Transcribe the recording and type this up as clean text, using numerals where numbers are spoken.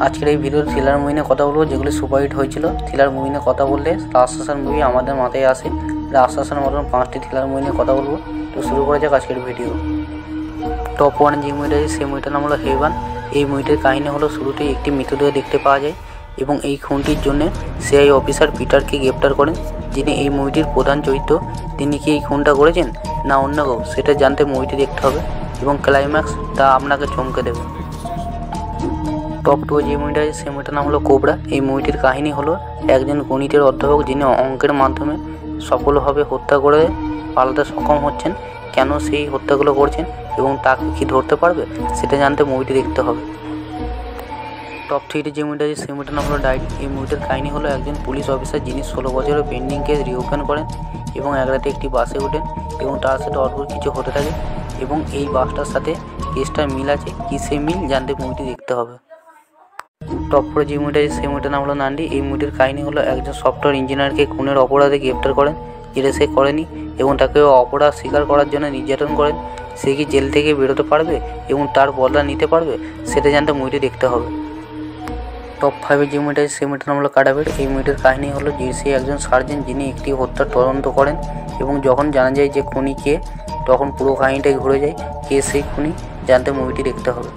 আজকের এই ভিডিওর থ্রিলার মুভি নিয়ে কথা বলবো, যেগুলি সুপারহিট হয়েছিল। থ্রিলার মুভি নিয়ে কথা বললে রাজশাসন মুভি আমাদের মাথায় আসে। রাজশাসনের মতন 5টি থ্রিলার মুভি নিয়ে কথা বলবো। তো শুরু করা যাক আজকের ভিডিও। টপ 1 যে মুভিটা আছে সেই মুভিটার নাম হলো হেভান। এই মুভিটির কাহিনী হলো, শুরুতেই একটি মৃতদেহ দেখতে পাওয়া যায় এবং এই খুনটির জন্য সিআই অফিসার পিটারকে গ্রেপ্তার করেন, যিনি এই মুভিটির প্রধান চরিত্র। তিনি কি এই খুনটা করেছেন না অন্য কেউ, সেটা জানতে মুভিটি দেখতে হবে এবং ক্লাইম্যাক্স তা আপনাকে চমকে দেবে। টপ 2 যে মুভিটা আছে সেই মুভিটার নাম হলো কোবরা। এই মুভিটির কাহিনী হলো, একজন গণিতের অধ্যাপক যিনি অঙ্কের মাধ্যমে সফলভাবে হত্যা করে পালাতে সক্ষম হচ্ছেন। কেন সেই হত্যাগুলো করছেন এবং তাকে কি ধরতে পারবে সেটা জানতে মুভিটি দেখতে হবে। টপ 3 যে মুভিটা আছে সেই মুভিটার নাম হলো ডায়েরি। এই মুভিটার কাহিনী হলো, একজন পুলিশ অফিসার যিনি 16 বছরের পেন্ডিং কেস রিওপেন করেন এবং এক রাতে একটি বাসে ওঠেন এবং তার সাথে অদ্ভুত কিছু হতে থাকে এবং এই বাসটার সাথে কেসটার মিল আছে, কি সেই মিল জানতে মুভিটি দেখতে হবে। টপ 4 যে মুভিটা আছে সেই মুভিটার নাম হলো নান্ডি। এই মুভিটির কাহিনী হলো, একজন সফটওয়্যার ইঞ্জিনিয়ারকে খুনের অপরাধে গ্রেপ্তার করেন, যেটা সে করেনি এবং তাকে অপরাধ স্বীকার করার জন্য নির্যাতন করেন। সে কি জেল থেকে বেরোতে পারবে এবং তার বদলা নিতে পারবে সেটা জানতে মুভিটি দেখতে হবে। টপ 5 যে মুভিটা আছে সেই মুভিটার নাম হলো কাডাভের। এই মুভিটির কাহিনী হলো, যে সে একজন সার্জন যিনি একটি হত্যার তদন্ত করেন এবং যখন জানা যায় যে খুনি কে, তখন পুরো কাহিনীটাই ঘুরে যায়। কে সেই খুনি জানতে মুভিটি দেখতে হবে।